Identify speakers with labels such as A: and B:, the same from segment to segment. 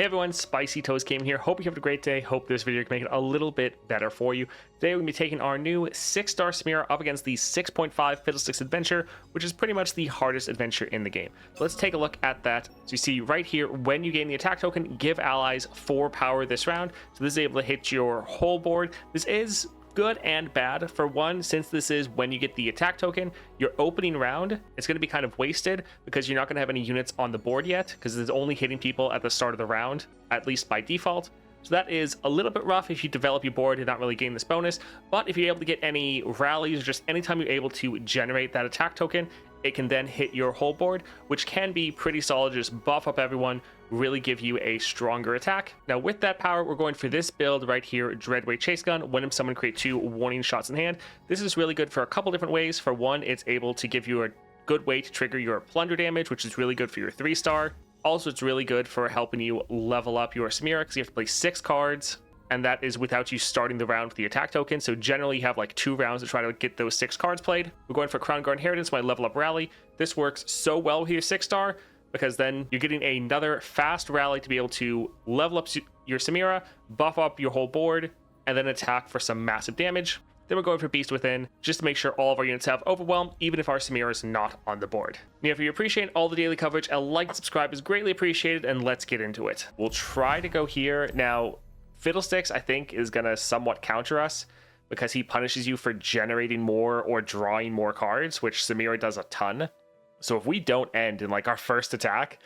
A: Hey everyone, Spicy Toast Game here. Hope you have a great day. Hope this video can make it a little bit better for you. Today we're going to be taking our new 6-star Samira up against the 6.5 Fiddlesticks adventure, which is pretty much the hardest adventure in the game. So let's take a look at that. So you see right here, when you gain the attack token, give allies 4 power this round. So this is able to hit your whole board. This is good and bad. For one, since this is when you get the attack token, your opening round, it's going to be kind of wasted because you're not going to have any units on the board yet because it's only hitting people at the start of the round, at least by default. So that is a little bit rough if you develop your board and not really gain this bonus. But if you're able to get any rallies, or just anytime you're able to generate that attack token, it can then hit your whole board, which can be pretty solid. Just buff up everyone, really give you a stronger attack. Now with that power, we're going for this build right here, Dreadweight Chase Gun. When someone create 2 warning shots in hand, this is really good for a couple different ways. For one, it's able to give you a good way to trigger your plunder damage, which is really good for your 3-star. Also, it's really good for helping you level up your Samira because you have to play 6 cards, and that is without you starting the round with the attack token. So generally you have like 2 rounds to try to get those 6 cards played. We're going for Crown Guard Inheritance, my level up rally. This works so well with your 6-star because then you're getting another fast rally to be able to level up your Samira, buff up your whole board, and then attack for some massive damage. Then we're going for Beast Within, just to make sure all of our units have Overwhelm, even if our Samira is not on the board. Now, if you appreciate all the daily coverage, a like and subscribe is greatly appreciated, and let's get into it. We'll try to go here. Now, Fiddlesticks, I think, is going to somewhat counter us because he punishes you for generating more or drawing more cards, which Samira does a ton. So if we don't end in like our first attack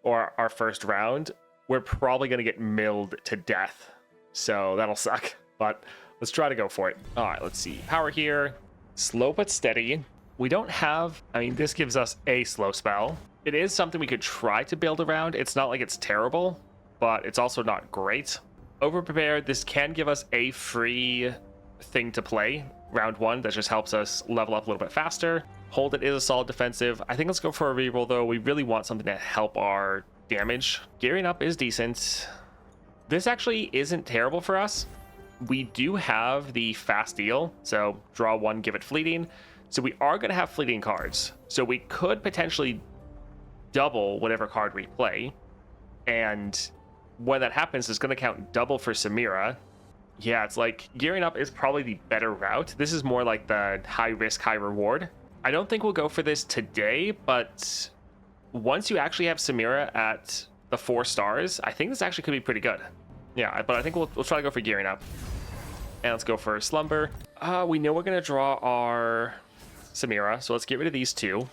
A: or our first round, we're probably going to get milled to death. So that'll suck, but let's try to go for it. All right, let's see. Power here, slow but steady. We don't have, I mean, this gives us a slow spell. It is something we could try to build around. It's not like it's terrible, but it's also not great. Overprepared, this can give us a free thing to play round 1 that just helps us level up a little bit faster. Hold It is a solid defensive. I think let's go for a reroll though. We really want something to help our damage. Gearing up is decent. This actually isn't terrible for us. We do have the fast deal, so draw 1, give it fleeting. So we are going to have fleeting cards. So we could potentially double whatever card we play. And when that happens, it's going to count double for Samira. Yeah, it's like gearing up is probably the better route. This is more like the high risk, high reward. I don't think we'll go for this today, but once you actually have Samira at the 4 stars, I think this actually could be pretty good. Yeah, but I think we'll try to go for gearing up. And let's go for Slumber. We know we're going to draw our Samira, so let's get rid of these 2.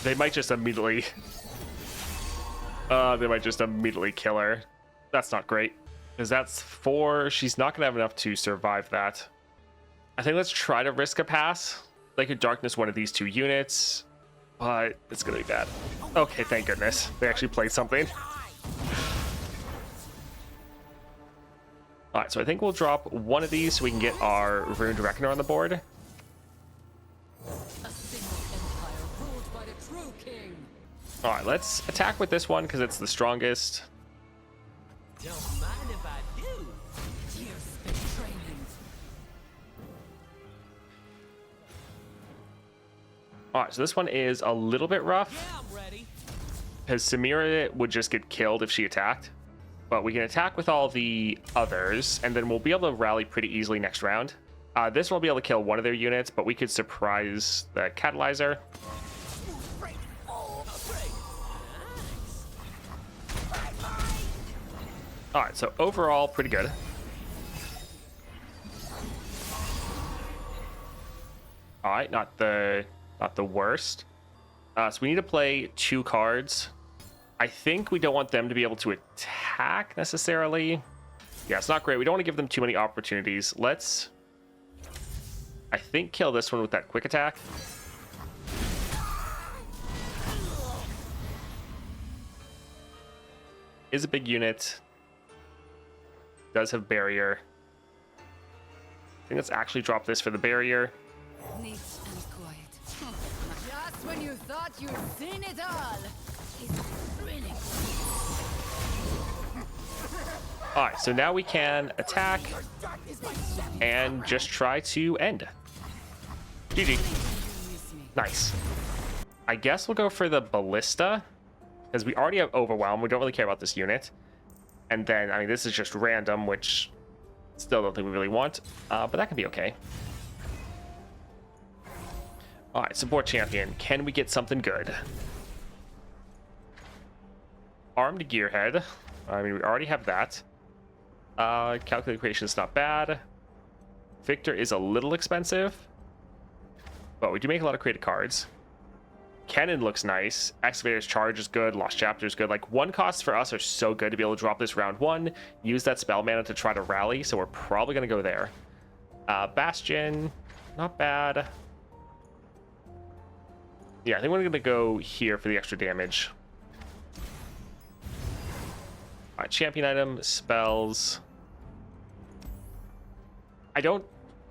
A: They might just immediately... they might just immediately kill her. That's not great. Because that's 4. She's not going to have enough to survive that. I think let's try to risk a pass. They could darkness one of these 2 units. But it's going to be bad. Okay, thank goodness. They actually played something. Alright, so I think we'll drop one of these so we can get our Ruined Reckoner on the board. Alright, let's attack with this one because it's the strongest. Don't mind if I do. Alright, so this one is a little bit rough. Yeah, I'm ready. Because Samira would just get killed if she attacked. But we can attack with all the others, and then we'll be able to rally pretty easily next round. This one will be able to kill one of their units, but we could surprise the Catalyzer. Alright, so overall, pretty good. Alright, not the worst. So we need to play 2 cards. I think we don't want them to be able to attack necessarily. Yeah, it's not great. We don't want to give them too many opportunities. Let's, I think, kill this one with that quick attack. Is a big unit. Does have barrier. I think let's actually drop this for the barrier.
B: Neat and quiet. Just when you thought you'd seen it all, it's thrilling.
A: Alright, so now we can attack and just try to end. GG. Nice. I guess we'll go for the Ballista, because we already have Overwhelm. We don't really care about this unit. And then, I mean, this is just random, which still don't think we really want, but that can be okay. All right, support champion. Can we get something good? Armed Gearhead. I mean, we already have that. Calculated creation is not bad. Victor is a little expensive, but we do make a lot of created cards. Cannon looks nice. Excavator's Charge is good. Lost Chapter is good. Like, one costs for us are so good to be able to drop this round one. Use that spell mana to try to rally, so we're probably going to go there. Bastion, not bad. Yeah, I think we're going to go here for the extra damage. All right, champion item, spells. I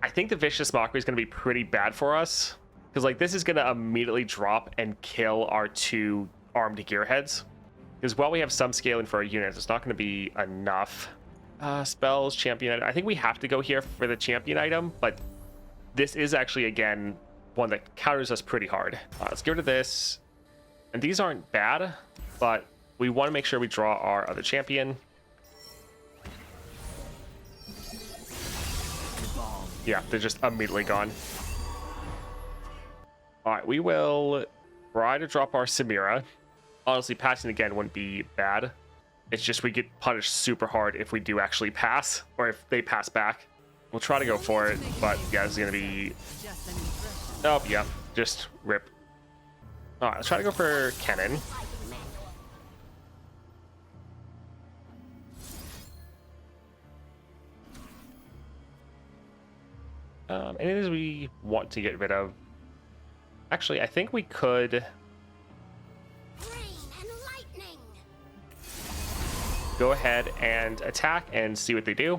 A: think the Vicious Mockery is going to be pretty bad for us. Because, like, this is going to immediately drop and kill our 2 armed gearheads. Because while we have some scaling for our units, it's not going to be enough. Spells, champion item. I think we have to go here for the champion item, but this is actually, again, one that counters us pretty hard. Let's get rid of this. And these aren't bad, but we want to make sure we draw our other champion. Yeah, they're just immediately gone. All right, we will try to drop our Samira. Honestly, passing again wouldn't be bad. It's just we get punished super hard if we do actually pass, or if they pass back. We'll try to go for it, but yeah, this is going to be... Oh, yeah, just rip. All right, let's try to go for Cannon. Any of these we want to get rid of. Actually, I think we could go ahead and attack and see what they do.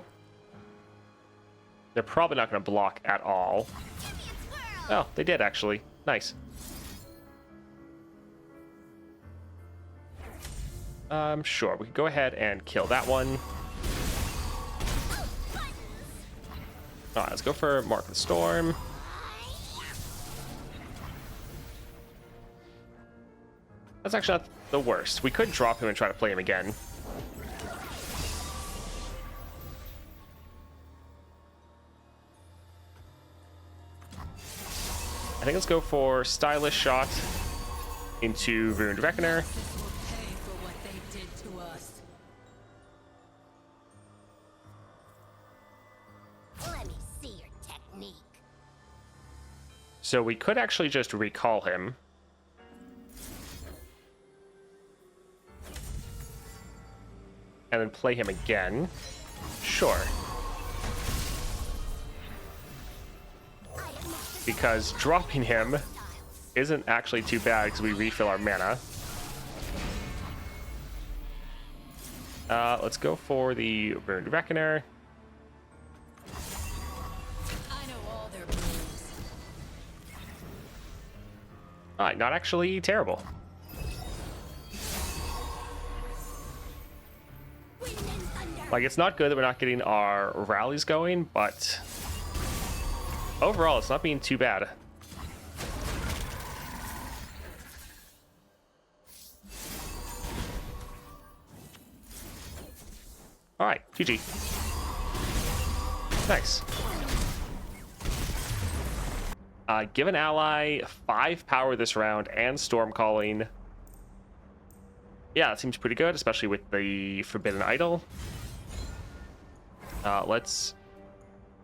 A: They're probably not going to block at all. Oh, they did actually. Nice. Sure, we could go ahead and kill that one. All right, let's go for Mark of the Storm. That's actually not the worst. We could drop him and try to play him again. I think let's go for Stylish Shot into Ruined Reckoner. So we could actually just recall him. And then play him again. Sure. Because dropping him isn't actually too bad because we refill our mana. Let's go for the Ruined Reckoner. Alright, not actually terrible. Like, it's not good that we're not getting our rallies going, but overall, it's not being too bad. Alright, GG. Nice. Give an ally 5 power this round and Storm Calling. Yeah, that seems pretty good, especially with the Forbidden Idol. Let's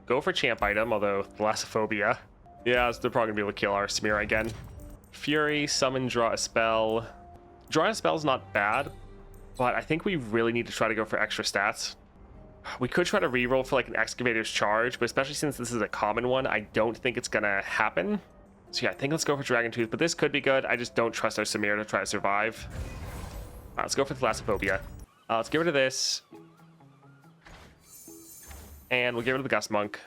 A: go for champ item, although Thalassophobia. Yeah, so they're probably gonna be able to kill our Samira again. Fury, summon, draw a spell. Drawing a spell is not bad, but I think we really need to try to go for extra stats. We could try to reroll for like an Excavator's Charge, but especially since this is a common one, I don't think it's gonna happen. So yeah, I think let's go for Dragon Tooth, but this could be good. I just don't trust our Samira to try to survive. Let's go for Thalassophobia. Let's get rid of this. And we'll get rid of the Gust Monk.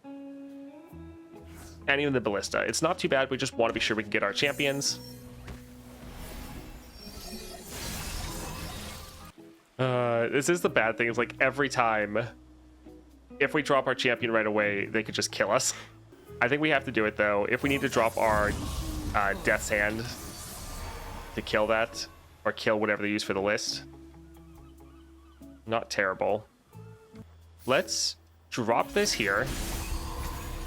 A: And even the Ballista. It's not too bad, we just want to be sure we can get our champions. This is the bad thing, is like every time, if we drop our champion right away, they could just kill us. I think we have to do it though. If we need to drop our Death's Hand to kill that, or kill whatever they use for the list. Not terrible. Let's drop this here.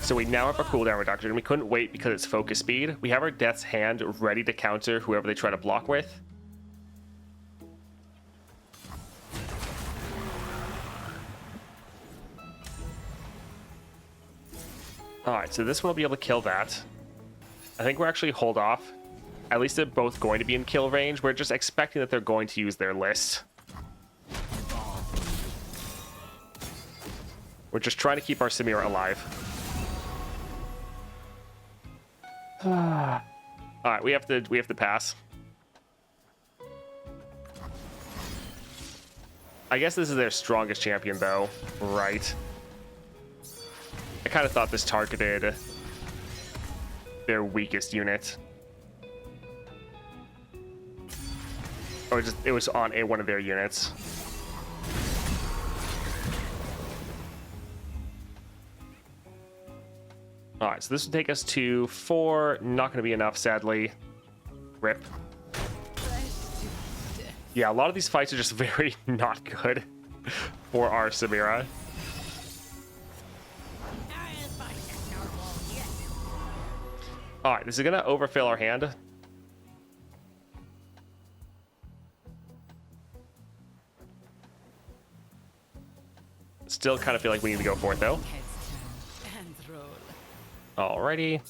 A: So we now have a cooldown reduction. We couldn't wait because it's focus speed. We have our Death's Hand ready to counter whoever they try to block with. Alright, so this one will be able to kill that. I think we're actually hold off. At least they're both going to be in kill range. We're just expecting that they're going to use their list. We're just trying to keep our Samira alive. Alright, we have to pass. I guess this is their strongest champion though, right? I kind of thought this targeted their weakest unit. Or just it was on one of their units. Alright, so this will take us to 4. Not going to be enough, sadly. Rip. Yeah, a lot of these fights are just very not good for our Samira. Alright, this is going to overfill our hand. Still kind of feel like we need to go for it, though. Alrighty.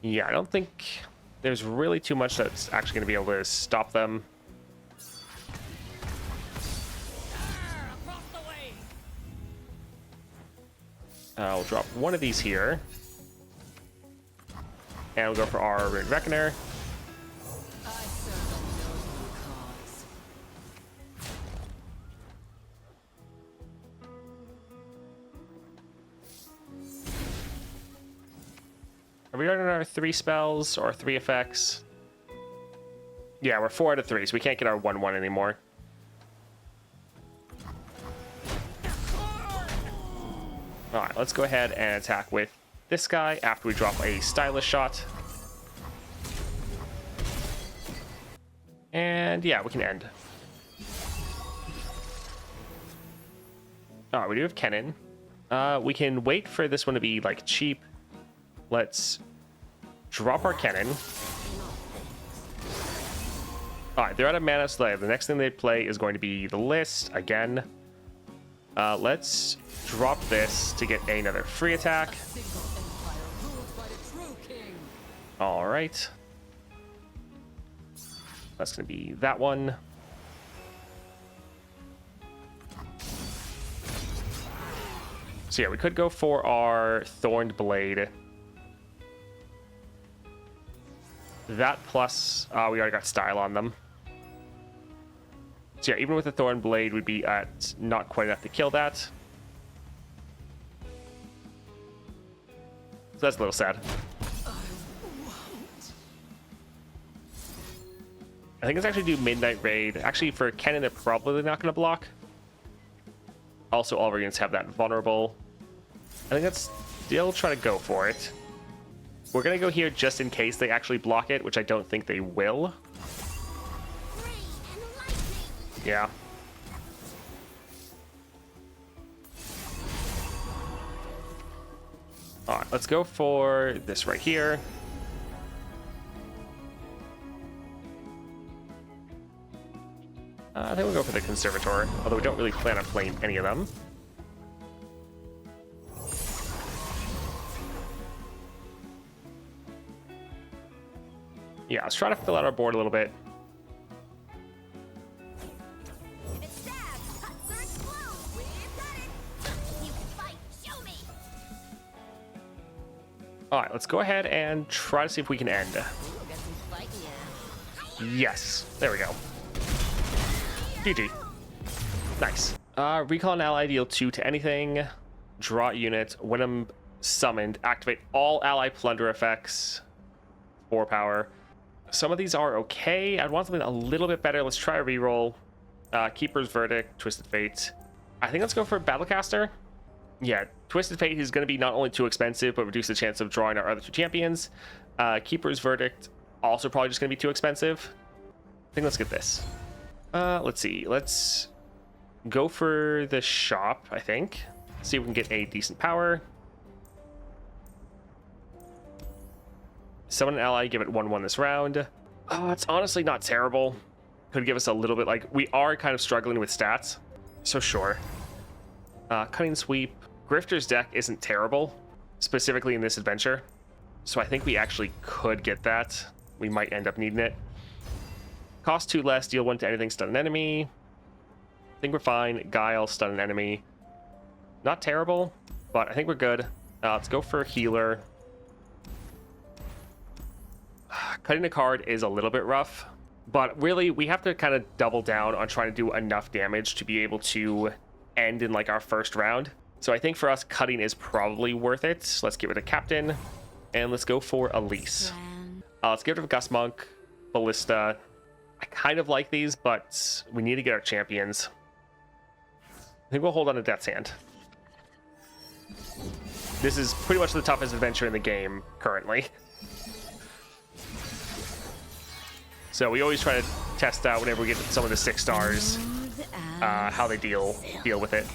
A: Yeah, I don't think there's really too much that's actually going to be able to stop them. I'll drop one of these here. And we'll go for our Rune Reckoner. Are we on our 3 spells or 3 effects? Yeah, we're 4 out of 3, so we can't get our 1/1 anymore. Alright, let's go ahead and attack with this guy after we drop a stylish shot. And yeah, we can end. Alright, we do have Kennen. We can wait for this one to be like cheap. Let's drop our Kennen. Alright, they're out of mana, so the next thing they play is going to be the list again. Let's drop this to get another free attack. Alright. That's going to be that one. So yeah, we could go for our Thorned Blade. That plus, we already got style on them. So yeah, even with the Thorn Blade, we'd be at not quite enough to kill that. So that's a little sad. I think let's actually do Midnight Raid. Actually, for Kennen, they're probably not going to block. Also, all of our units have that vulnerable. I think let's still try to go for it. We're going to go here just in case they actually block it, which I don't think they will. Yeah. Alright, let's go for this right here. I think we'll go for the Conservator, although we don't really plan on playing any of them. Yeah, let's try to fill out our board a little bit. Alright, let's go ahead and try to see if we can end. Yes, there we go. GG. Nice. Recall an ally, deal 2 to anything. Draw a unit. When I'm summoned, activate all ally plunder effects. 4 power. Some of these are okay. I'd want something a little bit better. Let's try a reroll. Keeper's Verdict, Twisted Fate. I think let's go for Battlecaster. Yeah, Twisted Fate is going to be not only too expensive, but reduce the chance of drawing our other 2 champions. Keeper's Verdict, also probably just going to be too expensive. I think let's get this. Let's see. Let's go for the shop, I think. See if we can get a decent power. Summon an ally, give it 1/1 this round. It's honestly not terrible. Could give us a little bit, like, we are kind of struggling with stats. So sure. Cutting Sweep. Grifter's deck isn't terrible, specifically in this adventure. So I think we actually could get that. We might end up needing it. Cost 2 less, deal 1 to anything, stun an enemy. I think we're fine. Guile, stun an enemy. Not terrible, but I think we're good. Let's go for healer. Cutting a card is a little bit rough, but really we have to kind of double down on trying to do enough damage to be able to end in like our first round. So I think for us, cutting is probably worth it. Let's get rid of Captain, and let's go for Elise. Let's get rid of Gus Monk, Ballista. I kind of like these, but we need to get our champions. I think we'll hold on to Death's Hand. This is pretty much the toughest adventure in the game currently. So we always try to test out whenever we get some of the 6 stars, how they deal with it.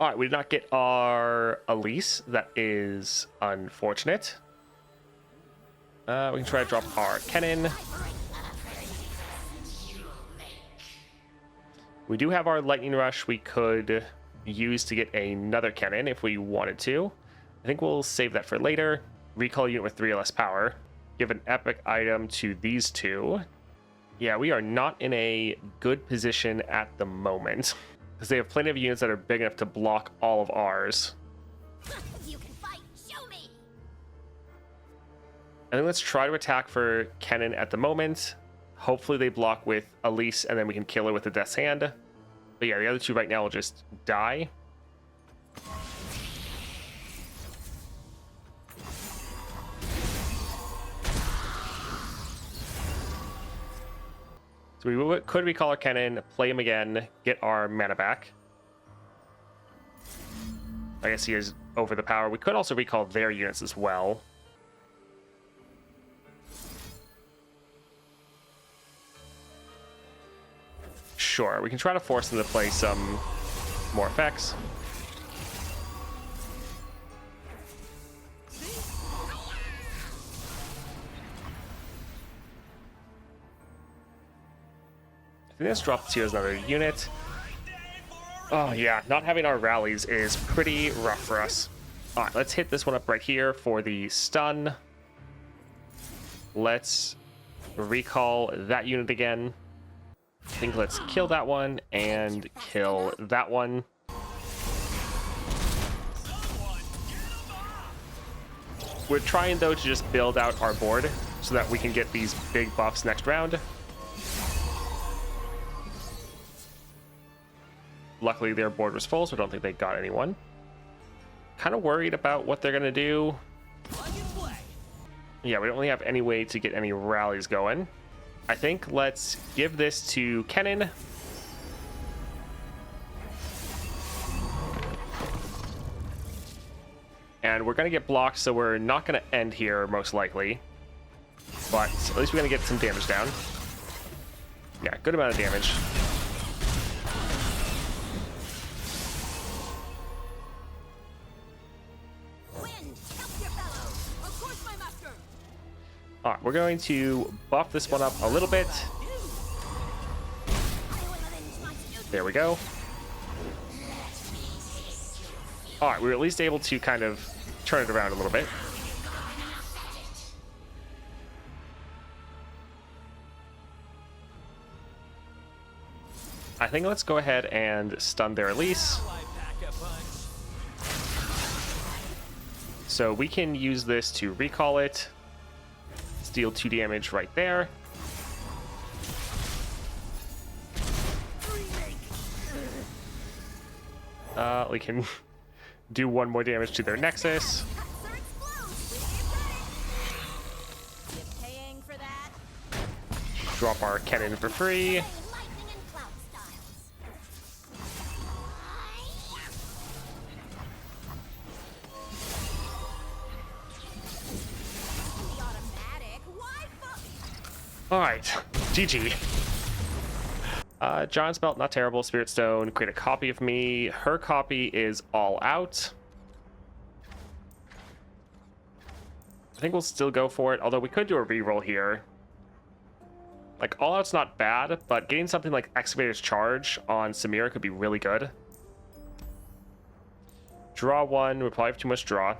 A: All right, we did not get our Elise. That is unfortunate. We can try to drop our Kennen. We do have our Lightning Rush we could use to get another Kennen if we wanted to. I think we'll save that for later. Recall unit with 3 or less power. Give an epic item to these 2. Yeah, we are not in a good position at the moment, because they have plenty of units that are big enough to block all of ours.
C: You can fight. Show me.
A: I think let's try to attack for Kennen at the moment. Hopefully they block with Elise, and then we can kill her with the Death's Hand. But yeah, the other 2 right now will just die. So we could recall our Kennen, play him again, get our mana back. I guess he is over the power. We could also recall their units as well. Sure, we can try to force them to play some more effects. I think this drops here as another unit. Oh yeah, not having our rallies is pretty rough for us. All right, let's hit this one up right here for the stun. Let's recall that unit again. I think let's kill that one and kill that one. We're trying though to just build out our board so that we can get these big buffs next round. Luckily their board was full, so I don't think they got anyone. Kind of worried about what they're gonna do. Yeah, we don't really have any way to get any rallies going. I think let's give this to Kennen. And we're going to get blocked, so we're not going to end here, most likely. But at least we're going to get some damage down. Yeah, good amount of damage. Alright, we're going to buff this one up a little bit. There we go. Alright, we were at least able to kind of turn it around a little bit. I think let's go ahead and stun their Elise. So we can use this to recall it. Deal 2 damage right there. We can do 1 more damage to their Nexus. Drop our Kennen for free. All right, GG. John's belt, not terrible. Spirit Stone, create a copy of me. Her copy is all out. I think we'll still go for it, although we could do a reroll here. Like, all out's not bad, but getting something like Excavator's Charge on Samira could be really good. Draw one, we probably have too much draw.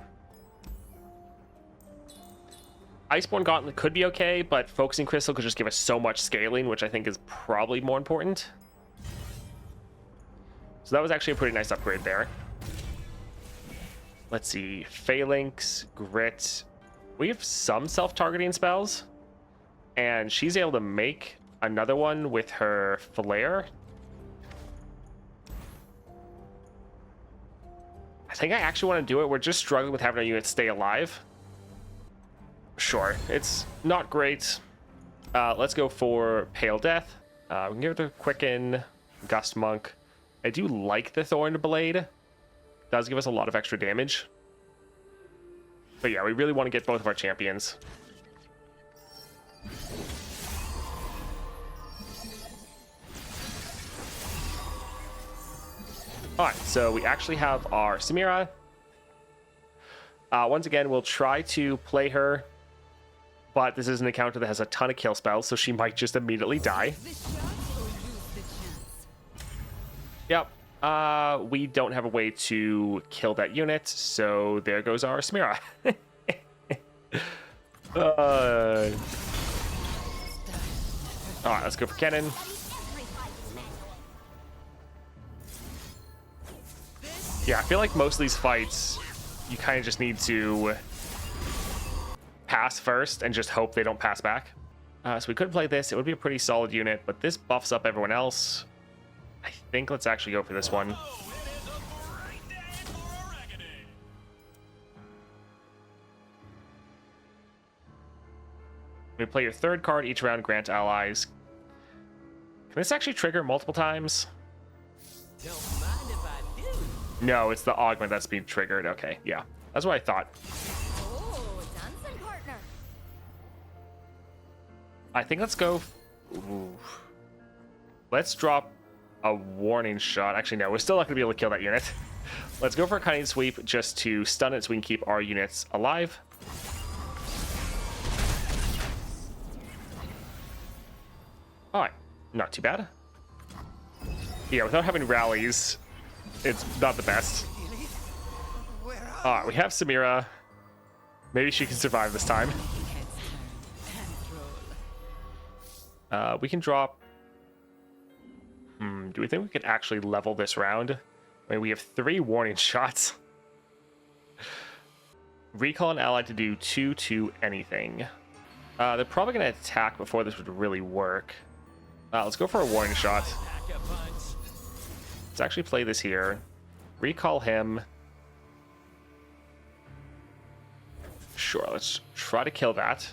A: Iceborne Gauntlet could be okay, but Focusing Crystal could just give us so much scaling, which I think is probably more important. So that was actually a pretty nice upgrade there. Let's see, Phalanx, Grit. We have some self-targeting spells, and she's able to make another one with her Flare. I think I actually want to do it. We're just struggling with having our units stay alive. Sure, it's not great. Let's go for Pale Death. We can give it the Quicken, Gust Monk. I do like the Thorn Blade. It does give us a lot of extra damage. But yeah, we really want to get both of our champions. Alright, so we actually have our Samira. Once again, we'll try to play her, but this is an encounter that has a ton of kill spells, so she might just immediately die. Yep. We don't have a way to kill that unit, so there goes our Samira. Alright, let's go for cannon. Yeah, I feel like most of these fights, you kind of just need to pass first and just hope they don't pass back. So we could play this. It would be a pretty solid unit, but this buffs up everyone else. I think let's actually go for this one. We play your third card each round, grant allies. Can this actually trigger multiple times?
D: Don't mind if I do.
A: No, it's the augment that's being triggered. Okay, yeah. That's what I thought.
C: Oh, dancing partner.
A: I think let's go... Ooh. Let's drop a warning shot. Actually, no, we're still not going to be able to kill that unit. Let's go for a cunning sweep just to stun it so we can keep our units alive. Alright, not too bad. Yeah, without having rallies, it's not the best. Alright, we have Samira. Maybe she can survive this time. We can drop... do we think we could actually level this round? I mean, we have 3 warning shots. Recall an ally to do 2 to anything. They're probably going to attack before this would really work. Let's go for a warning shot. Let's actually play this here. Recall him. Sure, let's try to kill that.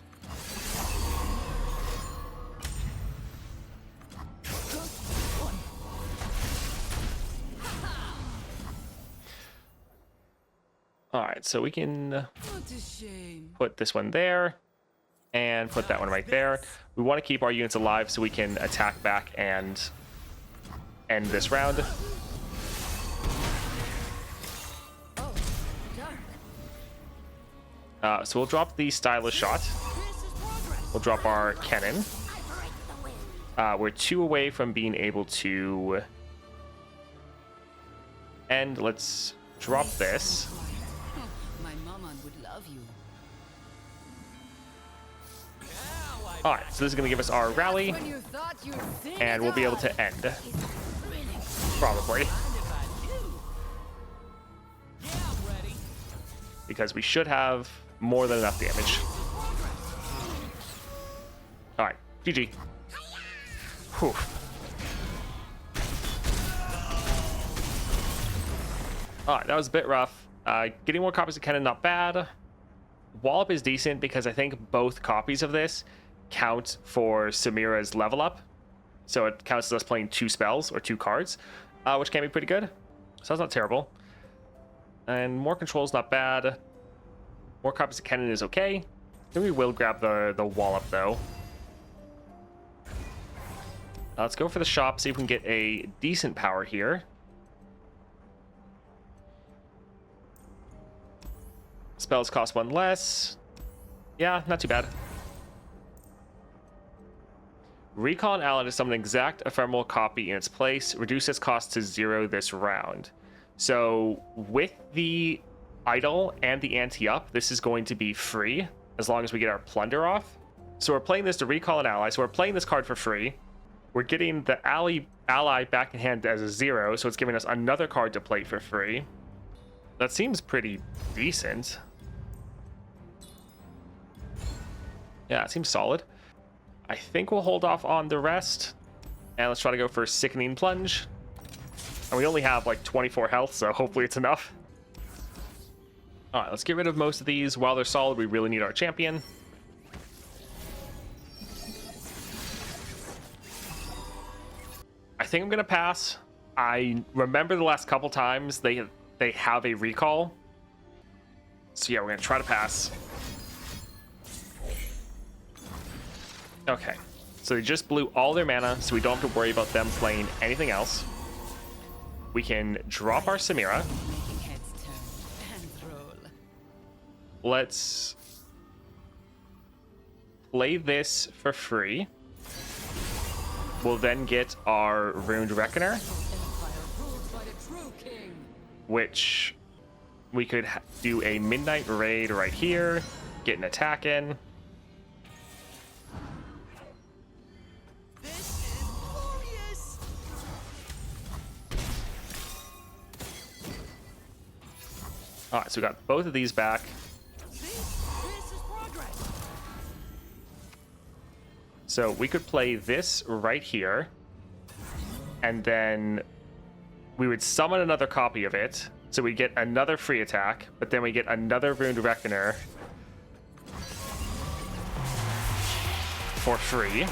A: Alright, so we can put this one there and put that one right there. We want to keep our units alive so we can attack back and end this round. So we'll drop the Stylish Shot. We'll drop our Cannon. We're 2 away from being able to end. Let's drop this.
B: My mama would love you.
A: Alright, so this is going to give us our rally,
B: When you thought you'd seen
A: and we'll be able to end. Probably. Because we should have more than enough damage. Alright, GG. Whew. Alright, that was a bit rough. Getting more copies of Cannon, not bad. Wallop is decent because I think both copies of this count for Samira's level up. So it counts as us playing 2 spells or 2 cards, which can be pretty good. So that's not terrible. And more control is not bad. More copies of Cannon is okay. I think we will grab the Wallop though. Let's go for the shop, see if we can get a decent power here. Spells cost 1 less. Yeah, not too bad. Recall an ally to summon an exact ephemeral copy in its place. Reduce its cost to 0 this round. So with the idol and the anti-up, this is going to be free as long as we get our plunder off. So we're playing this to recall an ally. So we're playing this card for free. We're getting the ally back in hand as a 0, so it's giving us another card to play for free. That seems pretty decent. Yeah, it seems solid. I think we'll hold off on the rest. And let's try to go for Sickening Plunge. And we only have like 24 health, so hopefully it's enough. Alright, let's get rid of most of these. While they're solid, we really need our champion. I think I'm gonna pass. I remember the last couple times they have a recall. So yeah, we're gonna try to pass. Okay, so they just blew all their mana, so we don't have to worry about them playing anything else. We can drop our Samira.
B: Making heads turn and roll.
A: Let's play this for free. We'll then get our Ruined Reckoner, which we could do a Midnight Raid right here, get an attack in. Alright, so we got both of these back. So we could play this right here, and then we would summon another copy of it, so we get another free attack, but then we get another Ruined Reckoner for free.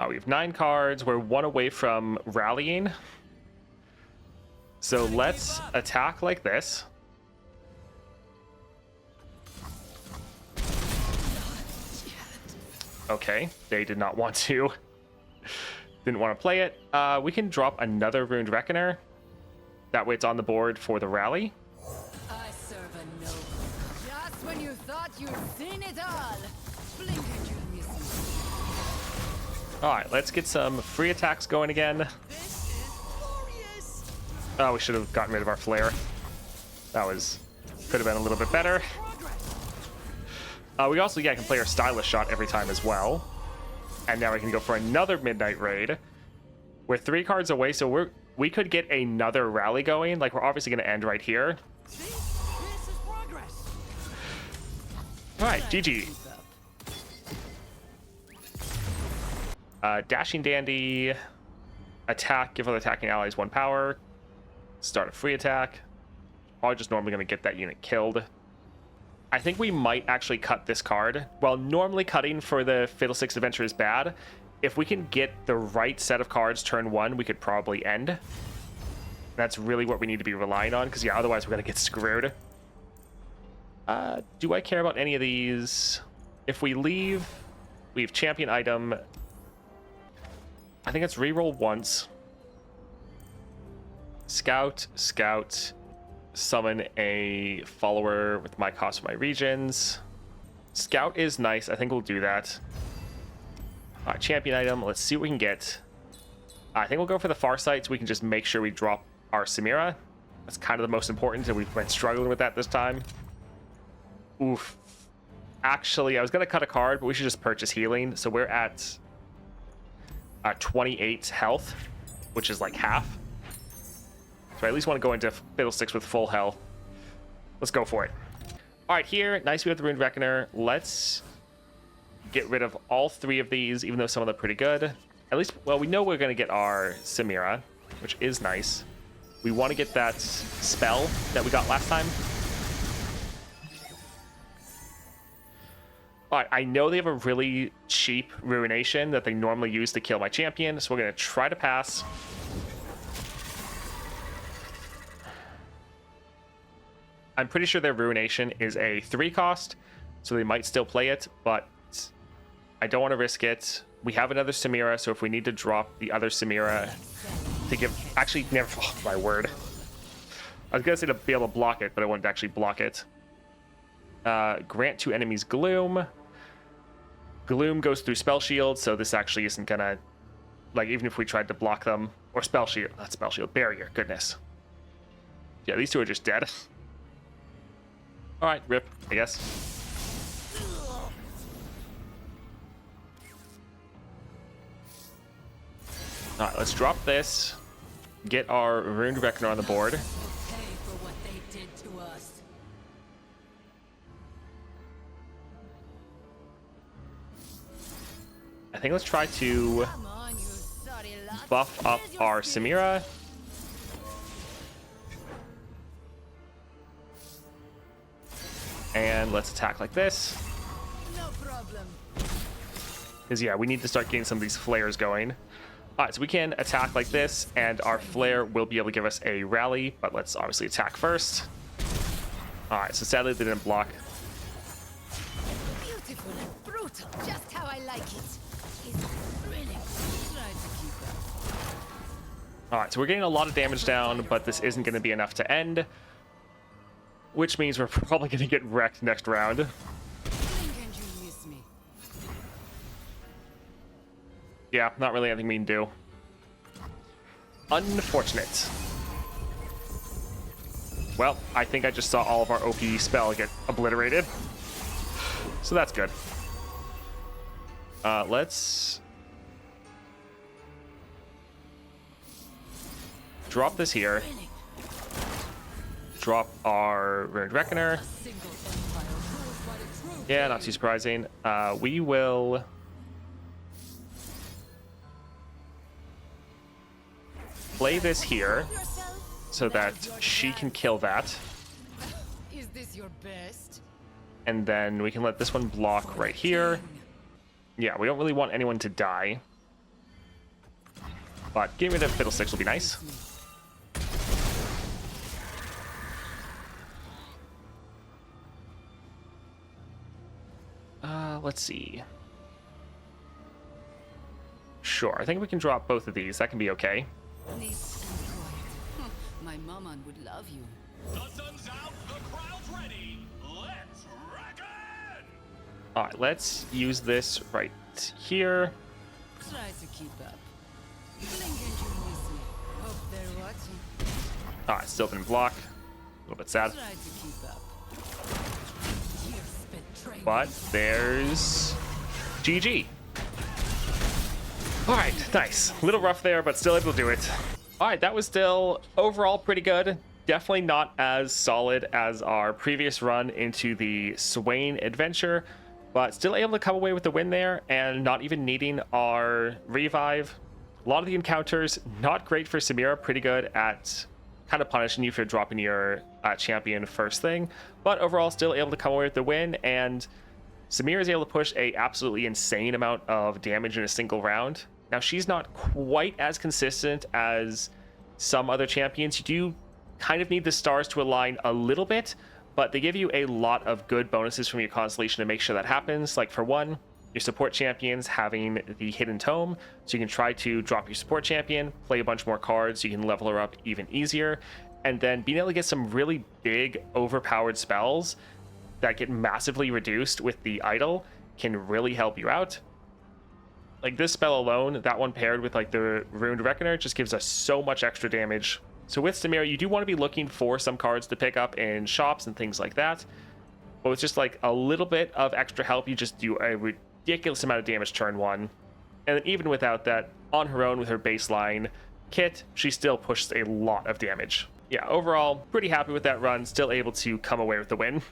A: We have 9 cards. We're 1 away from rallying. So let's attack like this. Okay, they did not want to. Didn't want to play it. We can drop another Ruined Reckoner. That way it's on the board for the rally.
B: I serve a noble. Just when you thought you'd seen it all, blink and you miss me.
A: Alright, let's get some free attacks going again. Oh, we should have gotten rid of our flare. Could have been a little bit better. We also, can play our Stylish Shot every time as well. And now we can go for another Midnight Raid. We're 3 cards away, so we could get another rally going. Like, we're obviously going to end right here. Alright, GG. Dashing Dandy. Attack, give other attacking allies 1 power. Start a free attack. Probably just normally going to get that unit killed. I think we might actually cut this card. While normally cutting for the Fiddlesticks Adventure is bad, if we can get the right set of cards turn 1, we could probably end. That's really what we need to be relying on, because yeah, otherwise we're going to get screwed. Do I care about any of these? If we leave champion item. I think it's reroll once. Scout, summon a follower with my cost for my regions. Scout is nice. I think we'll do that. Champion item. Let's see what we can get. I think we'll go for the Farsight so we can just make sure we drop our Samira. That's kind of the most important, and we've been struggling with that this time. Oof. Actually, I was going to cut a card, but we should just purchase healing. So we're at 28 health, which is like half. So I at least want to go into Fiddlesticks with full health. Let's go for it. All right, here, nice we have the Ruined Reckoner. Let's get rid of all 3 of these, even though some of them are pretty good. At least, well, we know we're going to get our Samira, which is nice. We want to get that spell that we got last time. All right, I know they have a really cheap Ruination that they normally use to kill my champion, so we're going to try to pass. I'm pretty sure their Ruination is a 3 cost, so they might still play it, but I don't want to risk it. We have another Samira, so if we need to drop the other Samira to give... Actually, never... Oh, my word. I was going to say to be able to block it, but I wanted to actually block it. Grant 2 enemies Gloom. Gloom goes through Spell Shield, so this actually isn't going to... Like, even if we tried to block them... Or Spell Shield. Not Spell Shield. Barrier. Goodness. Yeah, these two are just dead. Alright, rip, I guess. Alright, let's drop this. Get our Ruined Reckoner on the board.
B: Pay for what they did to us.
A: I think let's try to
B: Come on, you sorry lot.
A: buff up
B: Here's your
A: our
B: spirit.
A: Samira. And let's attack like this.
B: No problem.
A: Because, yeah, we need to start getting some of these flares going. Alright, so we can attack like this, and our flare will be able to give us a rally, but let's obviously attack first. Alright, so sadly they didn't block.
B: Beautiful and brutal, just how I like it. It's thrilling. Try to keep up.
A: Alright, so we're getting a lot of damage down, but this isn't going to be enough to end. Which means we're probably going to get wrecked next round.
B: Blink and you miss me.
A: Yeah, not really anything we can do. Unfortunate. Well, I think I just saw all of our OP spell get obliterated. So that's good. Let's drop this here.
B: Thrilling.
A: Drop our Ruined Reckoner.
B: Single empire ruled by the true.
A: Yeah, not too surprising. We will play this here
B: Yourself?
A: so that she can kill that.
B: Is this your best?
A: And then we can let this one block right here. Yeah, we don't really want anyone to die. But getting rid of Fiddlesticks will be nice. Let's see. Sure, I think we can drop both of these. That can be okay.
B: Neat and quiet. My mama would love you.
E: The sun's out, the crowd's ready. Let's reckon!
A: Alright, let's use this right here.
B: Try to keep up. Blink and you miss me. Hope they're watching.
A: Alright, still didn't block. A little bit sad.
B: Try to keep up. Here's betrayal.
A: But there's GG. Alright, nice. A little rough there, but still able to do it. Alright, that was still overall pretty good. Definitely not as solid as our previous run into the Swain adventure, but still able to come away with the win there and not even needing our revive. A lot of the encounters, not great for Samira, pretty good at kind of punishing you for dropping your champion first thing, but overall still able to come away with the win, and Samira is able to push a absolutely insane amount of damage in a single round. Now, she's not quite as consistent as some other champions. You do kind of need the stars to align a little bit, but they give you a lot of good bonuses from your constellation to make sure that happens. Like, for one, your support champions having the hidden tome, so you can try to drop your support champion, play a bunch more cards, so you can level her up even easier, and then being able to get some really big overpowered spells that get massively reduced with the idol can really help you out. Like this spell alone, that one paired with like the Ruined Reckoner just gives us so much extra damage. So with Samira, you do want to be looking for some cards to pick up in shops and things like that. But with just like a little bit of extra help, you just do a ridiculous amount of damage turn one. And then even without that, on her own with her baseline kit, she still pushes a lot of damage. Yeah, overall, pretty happy with that run. Still able to come away with the win.